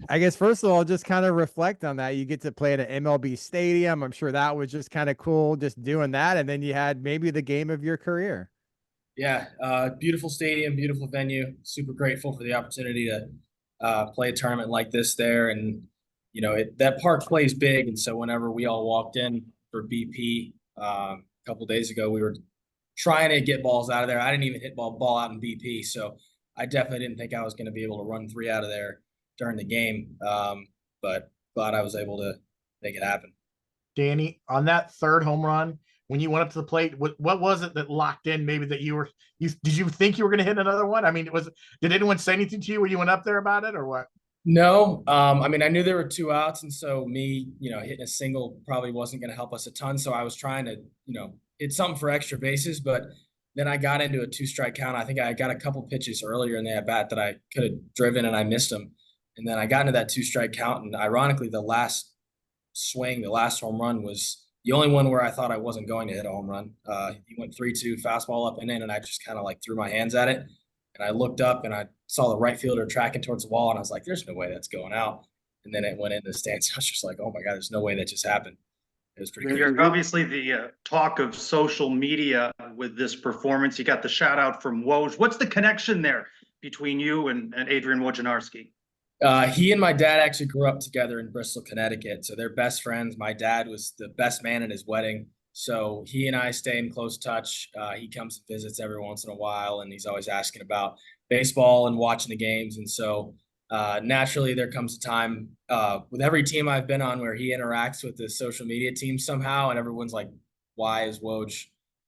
I guess first of all, just kind of reflect on that. You get to play at an MLB stadium. I'm sure that was just kind of cool just doing that. And then you had maybe the game of your career. Yeah, beautiful stadium, beautiful venue. Super grateful for the opportunity to play a tournament like this there. And that park plays big, and so whenever we all walked in for BP a couple days ago, we were trying to get balls out of there. I didn't even hit ball out in BP, so I definitely didn't think I was going to be able to run three out of there during the game. But glad I was able to make it happen. Danny, on that third home run, when you went up to the plate, what was it that locked in? Maybe that did you think you were going to hit another one? I mean, did anyone say anything to you when you went up there about it, or what? No, I mean, I knew there were two outs, and so me, hitting a single probably wasn't going to help us a ton. So I was trying to, hit something for extra bases, but then I got into a two-strike count. I think I got a couple pitches earlier in the at bat that I could have driven, and I missed them. And then I got into that two-strike count, and ironically, the last swing, the last home run was the only one where I thought I wasn't going to hit a home run. He went 3-2, fastball up and in, and I just kind of like threw my hands at it. And I looked up and I saw the right fielder tracking towards the wall, and I was like, there's no way that's going out. And then it went into the stands. I was just like, oh my God, there's no way that just happened. It was pretty cool. You're obviously the talk of social media with this performance. You got the shout out from Woj. What's the connection there between you and Adrian Wojnarowski? He and my dad actually grew up together in Bristol, Connecticut. So they're best friends. My dad was the best man at his wedding. So he and I stay in close touch. He comes and visits every once in a while, and he's always asking about baseball and watching the games. And so naturally, there comes a time with every team I've been on where he interacts with the social media team somehow, and everyone's like, why is Woj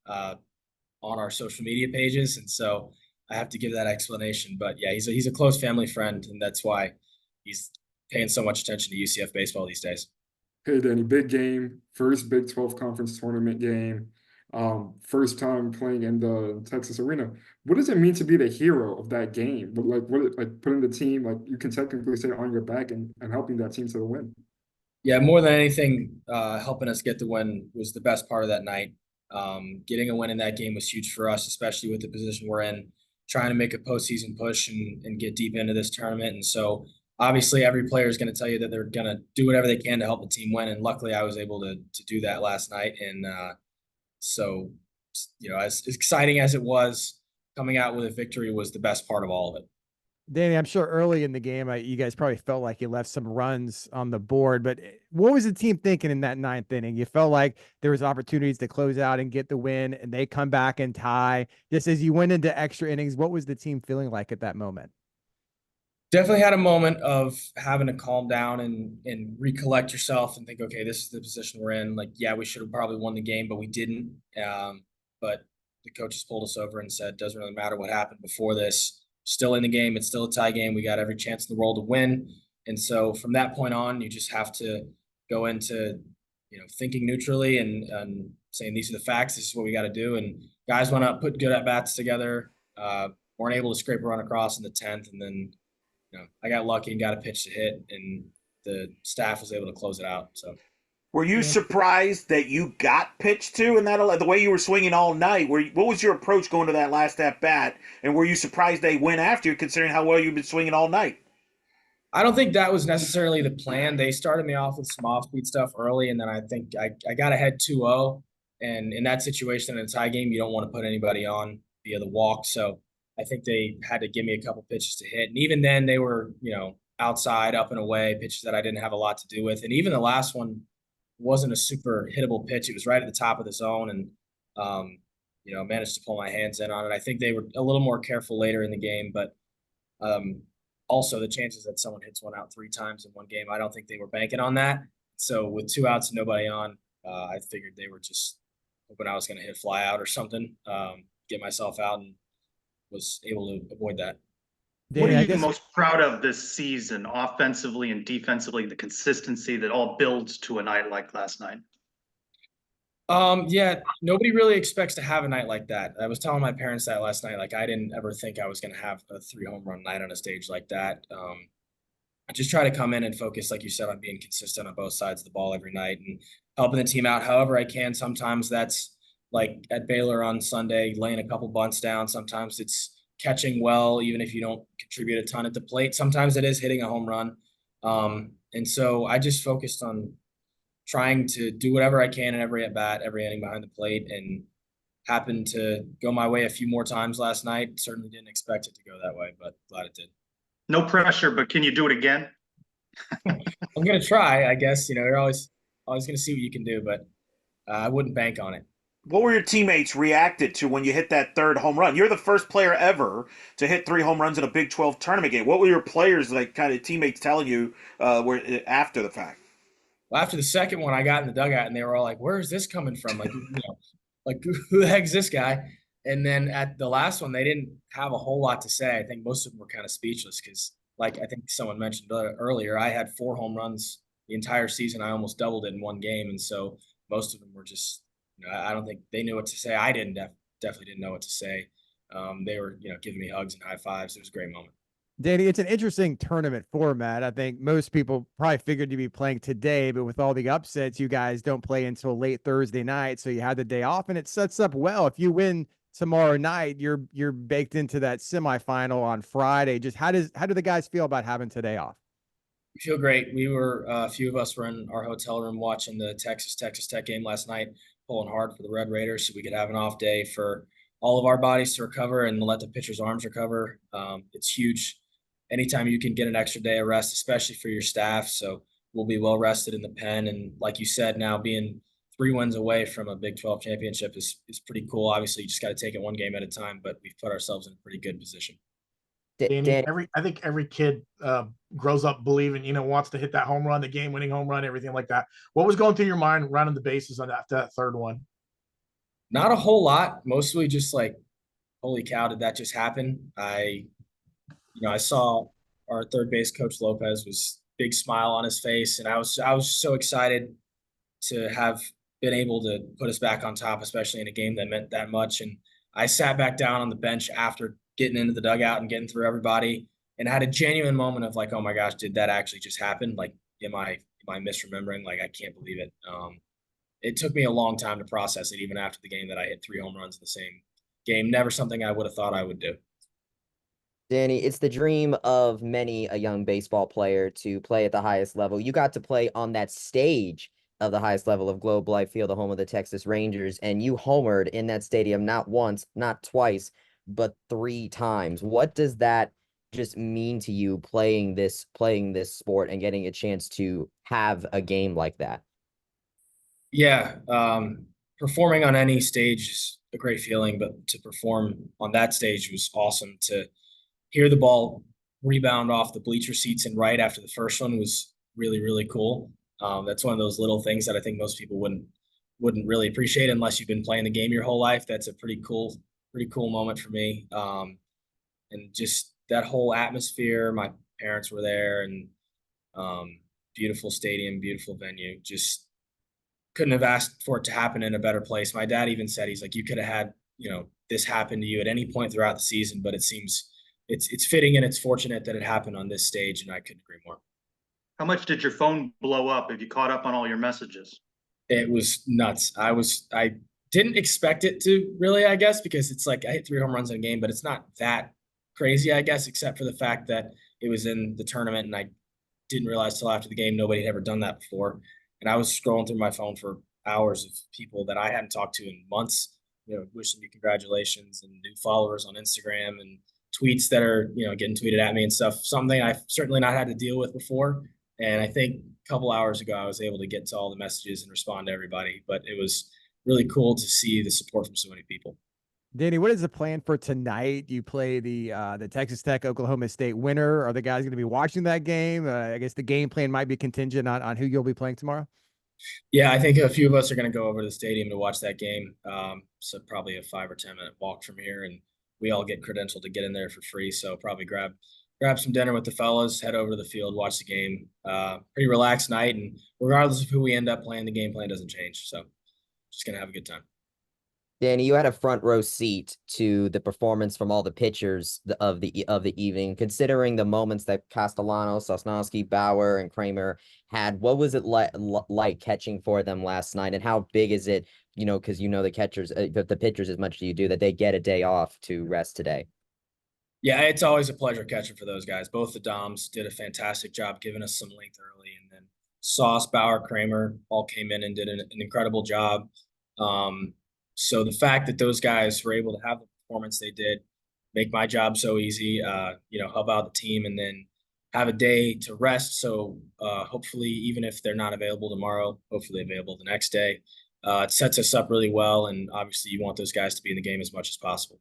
on our social media pages? And so I have to give that explanation. But yeah, he's a close family friend, and that's why he's paying so much attention to UCF baseball these days. Hey, Danny, big game, first Big 12 conference tournament game, first time playing in the Texas arena. What does it mean to be the hero of that game? Like putting the team, like you can technically say on your back and helping that team to the win? Yeah, more than anything, helping us get the win was the best part of that night. Getting a win in that game was huge for us, especially with the position we're in, trying to make a postseason push and get deep into this tournament. And so obviously every player is going to tell you that they're going to do whatever they can to help the team win. And luckily I was able to do that last night. And so, as exciting as it was, coming out with a victory was the best part of all of it. Danny, I'm sure early in the game, you guys probably felt like you left some runs on the board, but what was the team thinking in that ninth inning? You felt like there was opportunities to close out and get the win, and they come back and tie. Just as you went into extra innings, what was the team feeling like at that moment? Definitely had a moment of having to calm down and recollect yourself and think, okay, this is the position we're in. Like, yeah, we should have probably won the game, but we didn't. But the coaches pulled us over and said, doesn't really matter what happened before this. Still in the game. It's still a tie game. We got every chance in the world to win. And so from that point on, you just have to go into, thinking neutrally and saying, these are the facts. This is what we got to do. And guys went up, put good at bats together, weren't able to scrape a run across in the 10th. And then, I got lucky and got a pitch to hit, and the staff was able to close it out. So, were you surprised that you got pitched to in that, the way you were swinging all night? What was your approach going to that last at bat, and were you surprised they went after you, considering how well you've been swinging all night? I don't think that was necessarily the plan. They started me off with some off-speed stuff early, and then I think I got ahead 2-0. And in that situation, in a tie game, you don't want to put anybody on via the walk. So I think they had to give me a couple pitches to hit. And even then they were, outside, up and away, pitches that I didn't have a lot to do with. And even the last one wasn't a super hittable pitch. It was right at the top of the zone, and, managed to pull my hands in on it. I think they were a little more careful later in the game, but also the chances that someone hits one out 3 times in one game, I don't think they were banking on that. So with 2 outs and nobody on, I figured they were just hoping I was going to hit fly out or something, get myself out, and was able to avoid that. What are you most proud of this season, offensively and defensively, the consistency that all builds to a night like last night? Yeah, nobody really expects to have a night like that. I was telling my parents that last night. Like, I didn't ever think I was going to have a 3 home run night on a stage like that. I just try to come in and focus, like you said, on being consistent on both sides of the ball every night and helping the team out however I can. Sometimes that's like at Baylor on Sunday, laying a couple bunts down. Sometimes it's catching well, even if you don't contribute a ton at the plate. Sometimes it is hitting a home run. And so I just focused on trying to do whatever I can in every at bat, every inning behind the plate, and happened to go my way a few more times last night. Certainly didn't expect it to go that way, but glad it did. No pressure, but can you do it again? I'm gonna try, I guess. You're always gonna see what you can do, but I wouldn't bank on it. What were your teammates reacted to when you hit that third home run? You're the first player ever to hit 3 home runs in a Big 12 tournament game. What were your players, like, kind of teammates telling you were after the fact? Well, after the second one, I got in the dugout and they were all like, "Where is this coming from?" Like who the heck's this guy? And then at the last one, they didn't have a whole lot to say. I think most of them were kind of speechless because, like I think someone mentioned earlier, I had 4 home runs the entire season. I almost doubled it in one game, and so most of them were just, I don't think they knew what to say. I didn't definitely didn't know what to say. They were, giving me hugs and high fives. It was a great moment. Danny, it's an interesting tournament format. I think most people probably figured you'd be playing today, but with all the upsets, you guys don't play until late Thursday night, so you had the day off, and it sets up well. If you win tomorrow night, you're baked into that semifinal on Friday. Just how do the guys feel about having today off? We feel great. We were a few of us were in our hotel room watching the Texas Tech game last night, pulling hard for the Red Raiders, so we could have an off day for all of our bodies to recover and let the pitcher's arms recover. It's huge. Anytime you can get an extra day of rest, especially for your staff, so we'll be well rested in the pen. And like you said, now being 3 wins away from a Big 12 championship is pretty cool. Obviously, you just got to take it one game at a time, but we've put ourselves in a pretty good position. Danny, Danny, I think every kid grows up believing, wants to hit that home run, the game-winning home run, everything like that. What was going through your mind running the bases on that third one? Not a whole lot. Mostly just like, holy cow, did that just happen? I saw our third base coach Lopez was big smile on his face, and I was so excited to have been able to put us back on top, especially in a game that meant that much. And I sat back down on the bench after getting into the dugout and getting through everybody, and had a genuine moment of like, oh my gosh, did that actually just happen? Like, am I misremembering? Like, I can't believe it. It took me a long time to process it, even after the game, that I hit 3 home runs in the same game. Never something I would have thought I would do. Danny, it's the dream of many a young baseball player to play at the highest level. You got to play on that stage of the highest level of Globe Life Field, the home of the Texas Rangers, and you homered in that stadium not once, not twice, but 3 times. What does that just mean to you playing this sport and getting a chance to have a game like that? Yeah, performing on any stage is a great feeling, but to perform on that stage was awesome. To hear the ball rebound off the bleacher seats and right after the first one was really, really cool. That's one of those little things that I think most people wouldn't really appreciate unless you've been playing the game your whole life. That's a pretty cool moment for me. And just that whole atmosphere. My parents were there, and beautiful stadium, beautiful venue. Just couldn't have asked for it to happen in a better place. My dad even said, he's like, you could have had, this happen to you at any point throughout the season, but it seems it's fitting and it's fortunate that it happened on this stage, and I couldn't agree more. How much did your phone blow up? Have you caught up on all your messages? It was nuts. I didn't expect it to really, I guess, because it's like I hit 3 home runs in a game, but it's not that crazy, I guess, except for the fact that it was in the tournament and I didn't realize till after the game nobody had ever done that before. And I was scrolling through my phone for hours of people that I hadn't talked to in months, wishing me congratulations, and new followers on Instagram, and tweets that are, getting tweeted at me and stuff. Something I've certainly not had to deal with before. And I think a couple hours ago, I was able to get to all the messages and respond to everybody. But it was really cool to see the support from so many people. Danny, what is the plan for tonight? You play the Texas Tech Oklahoma State winner. Are the guys going to be watching that game? I guess the game plan might be contingent on who you'll be playing tomorrow. Yeah, I think a few of us are going to go over to the stadium to watch that game. So probably a 5 or 10 minute walk from here, and we all get credentialed to get in there for free. So probably grab some dinner with the fellas, head over to the field, watch the game. Pretty relaxed night, and regardless of who we end up playing, the game plan doesn't change. So just gonna have a good time. Danny, you had a front row seat to the performance from all the pitchers of the evening. Considering the moments that Castellanos, Sosnowski, Bauer, and Kramer had, what was it like catching for them last night? And how big is it, because the catchers, the pitchers as much as you do, that they get a day off to rest today? Yeah, it's always a pleasure catching for those guys. Both the Doms did a fantastic job giving us some length early, and then Sauce, Bauer, Kramer all came in and did an incredible job. So the fact that those guys were able to have the performance they did make my job so easy. Help out the team, and then have a day to rest. So hopefully, even if they're not available tomorrow, hopefully available the next day. It sets us up really well, and obviously, you want those guys to be in the game as much as possible.